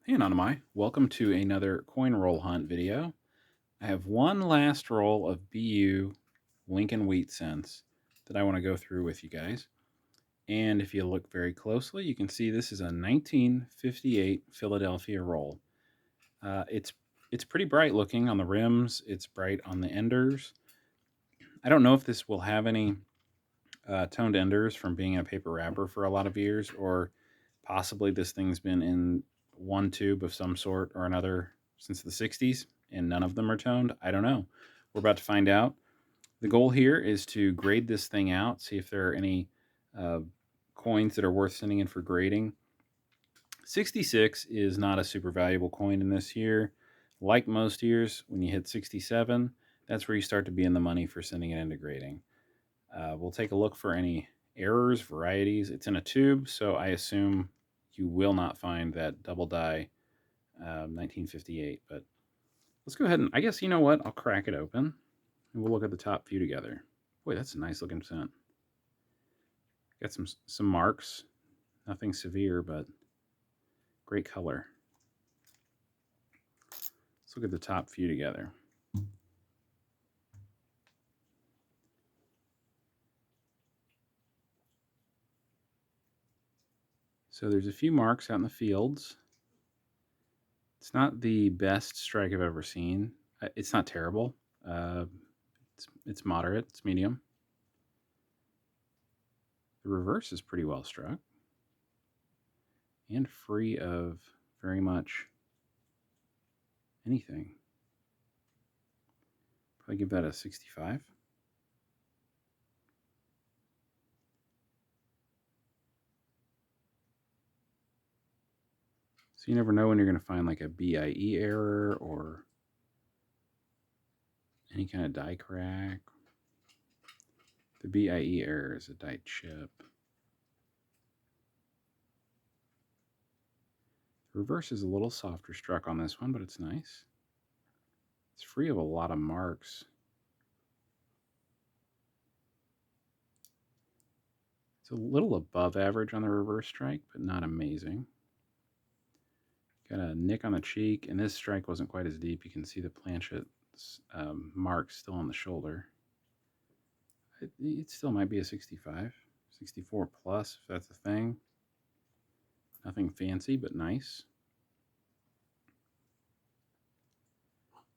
Hey Anonymai, welcome to another coin roll hunt video. I have one last roll of BU Lincoln Wheat cents that I want to go through with you guys. And if you look very closely, you can see this is a 1958 Philadelphia roll. It's pretty bright looking on the rims. It's bright on the enders. I don't know if this will have any toned enders from being in a paper wrapper for a lot of years, or possibly this thing's been in one tube of some sort or another since the 60s and none of them are toned. I don't know. We're about to find out. The goal here is to grade this thing out, see if there are any uh, coins that are worth sending in for grading. 66 is not a super valuable coin in this year. Like most years, when you hit 67, that's where you start to be in the money for sending it into grading. We'll take a look for any errors, varieties. It's in a tube, so I assume you will not find that double die 1958. But let's go ahead and, I guess, you know what? I'll crack it open and we'll look at the top few together. Boy, that's a nice looking cent. Got some marks. Nothing severe, but great color. Let's look at the top few together. So there's a few marks out in the fields. It's not the best strike I've ever seen. It's not terrible. It's moderate. It's medium. The reverse is pretty well struck and free of very much anything. Probably give that a 65. So you never know when you're going to find like a BIE error or any kind of die crack. The BIE error is a die chip. The reverse is a little softer struck on this one, but it's nice. It's free of a lot of marks. It's a little above average on the reverse strike, but not amazing. Got a nick on the cheek, and this strike wasn't quite as deep. You can see the planchet mark still on the shoulder. It still might be a 65, 64 plus, if that's a thing. Nothing fancy, but nice.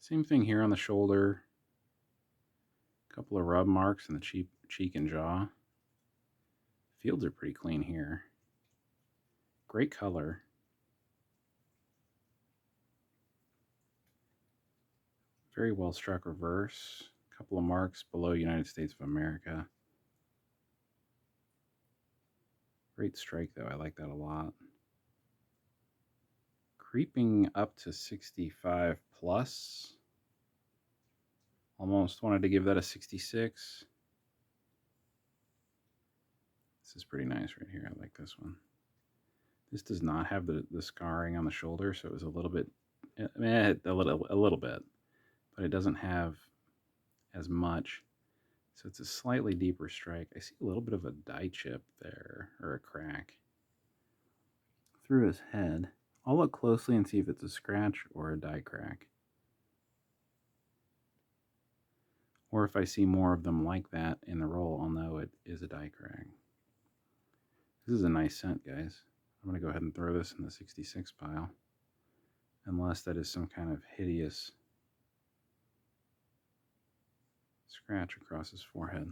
Same thing here on the shoulder. A couple of rub marks in the cheek and jaw. Fields are pretty clean here. Great color. Very well struck reverse. A couple of marks below United States of America. Great strike though, I like that a lot. Creeping up to 65 plus. Almost wanted to give that a 66. This is pretty nice right here. I like this one. This does not have the scarring on the shoulder, so it was a little bit, a little bit, but it doesn't have as much. So it's a slightly deeper strike. I see a little bit of a die chip there, or a crack through his head. I'll look closely and see if it's a scratch or a die crack. Or if I see more of them like that in the roll, I'll know it is a die crack. This is a nice cent, guys. I'm going to go ahead and throw this in the 66 pile. Unless that is some kind of hideous scratch across his forehead.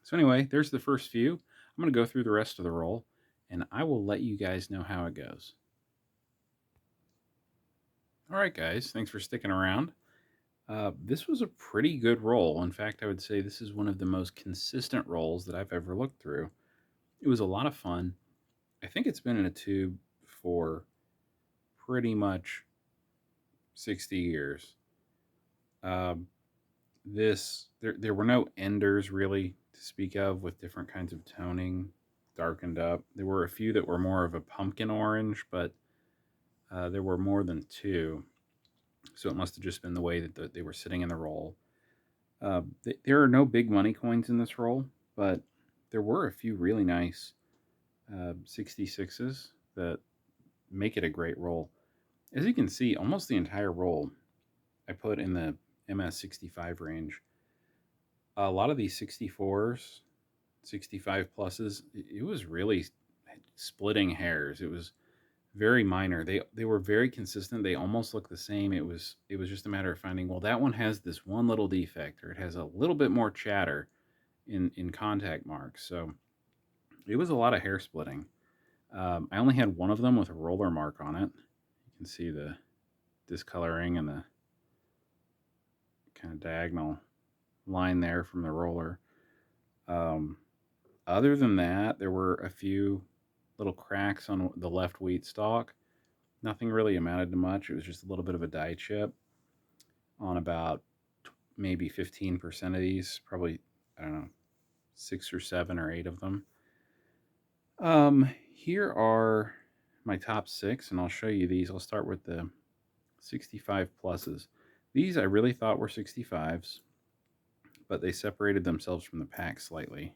So anyway, there's the first few. I'm going to go through the rest of the roll, and I will let you guys know how it goes. All right, guys, thanks for sticking around. This was a pretty good roll. In fact, I would say this is one of the most consistent rolls that I've ever looked through. It was a lot of fun. I think it's been in a tube for pretty much 60 years. There were no enders really to speak of with different kinds of toning darkened up. There were a few that were more of a pumpkin orange, but there were more than two. So it must have just been the way that they were sitting in the roll. There are no big money coins in this roll, but there were a few really nice 66s that make it a great roll. As you can see, almost the entire roll I put in the MS65 range. A lot of these 64s, 65 pluses, it was really splitting hairs. It was very minor. They were very consistent. They almost looked the same. It was just a matter of finding, well, that one has this one little defect, or it has a little bit more chatter in contact marks. So it was a lot of hair splitting. I only had one of them with a roller mark on it. You can see the discoloring and the kind of diagonal line there from the roller. Um, Other than that, there were a few little cracks on the left wheat stalk. Nothing really amounted to much. It was just a little bit of a dye chip on about maybe 15% of these, probably, I don't know, 6 or 7 or 8 of them. Here are my top 6, and I'll show you these. I'll start with the 65 pluses. These I really thought were 65s, but they separated themselves from the pack slightly,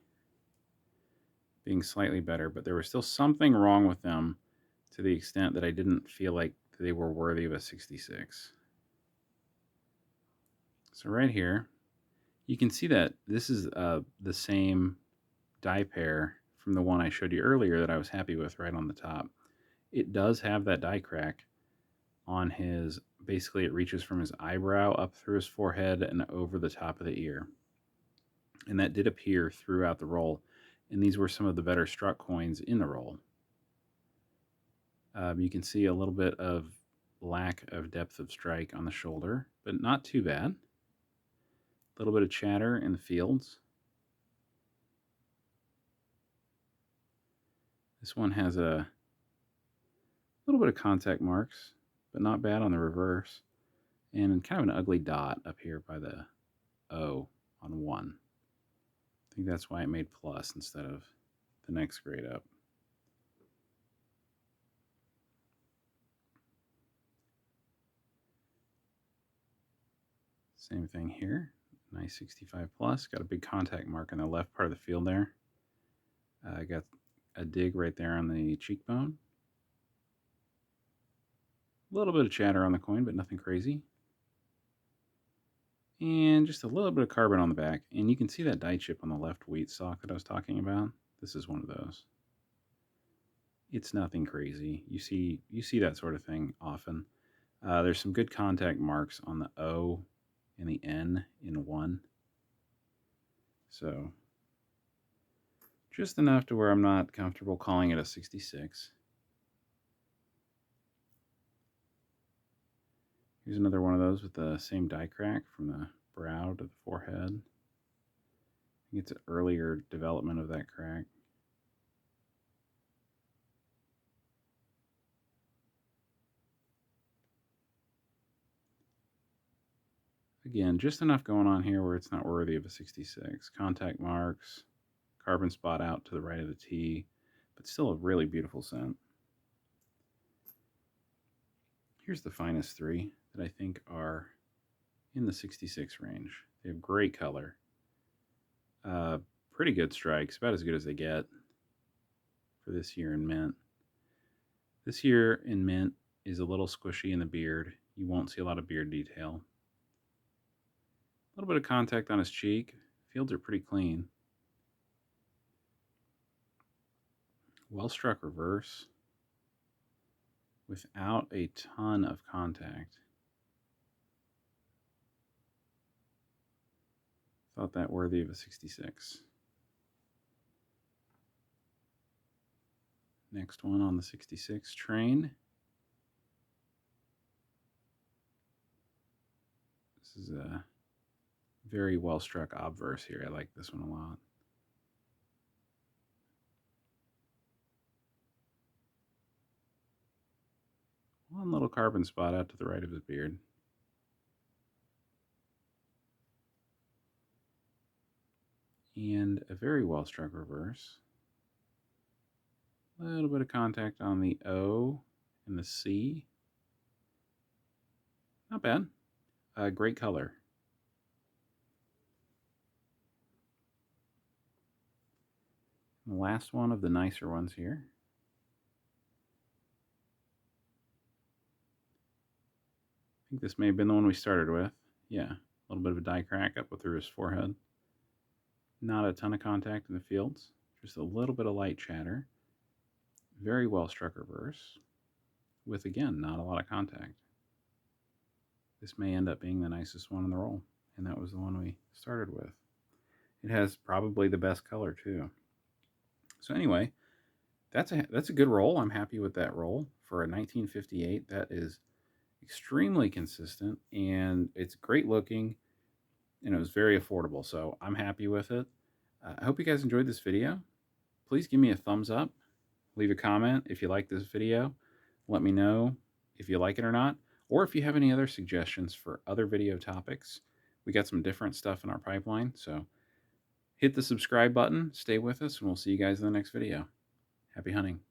being slightly better, but there was still something wrong with them to the extent that I didn't feel like they were worthy of a 66. So right here, you can see that this is the same die pair from the one I showed you earlier that I was happy with right on the top. It does have that die crack on his, basically it reaches from his eyebrow up through his forehead and over the top of the ear. And that did appear throughout the roll. And these were some of the better struck coins in the roll. You can see a little bit of lack of depth of strike on the shoulder, but not too bad. A little bit of chatter in the fields. This one has a little bit of contact marks, but not bad on the reverse. And kind of an ugly dot up here by the O on 1. I think that's why it made plus instead of the next grade up. Same thing here. Nice 65 plus. Got a big contact mark in the left part of the field there. I got a dig right there on the cheekbone. A little bit of chatter on the coin, but nothing crazy. And just a little bit of carbon on the back. And you can see that die chip on the left wheat stalk that I was talking about. This is one of those. It's nothing crazy. You see that sort of thing often. There's some good contact marks on the O and the N in 1. So just enough to where I'm not comfortable calling it a 66. Here's another one of those with the same die crack from the brow to the forehead. I think it's an earlier development of that crack. Again, just enough going on here where it's not worthy of a 66. Contact marks, carbon spot out to the right of the T, but still a really beautiful scent. Here's the finest 3 that I think are in the 66 range. They have great color. Pretty good strikes, about as good as they get for this year in mint. This year in mint is a little squishy in the beard. You won't see a lot of beard detail. A little bit of contact on his cheek. Fields are pretty clean. Well struck reverse without a ton of contact. Thought that worthy of a 66. Next one on the 66 train. This is a very well struck obverse here. I like this one a lot. One little carbon spot out to the right of his beard. And a very well struck reverse. A little bit of contact on the O and the C. Not bad. Great color. The last one of the nicer ones here. think this may have been the one we started with. Yeah, a little bit of a die crack up through his forehead. Not a ton of contact in the fields, just a little bit of light chatter. Very well struck reverse, with again, not a lot of contact. This may end up being the nicest one in the roll, and that was the one we started with. It has probably the best color too. So anyway, that's a good roll. I'm happy with that roll for a 1958. That is extremely consistent, and it's great looking, and it was very affordable. So I'm happy with it. I hope you guys enjoyed this video. Please give me a thumbs up. Leave a comment if you like this video. Let me know if you like it or not, or if you have any other suggestions for other video topics. We got some different stuff in our pipeline, so hit the subscribe button, stay with us, and we'll see you guys in the next video. Happy hunting.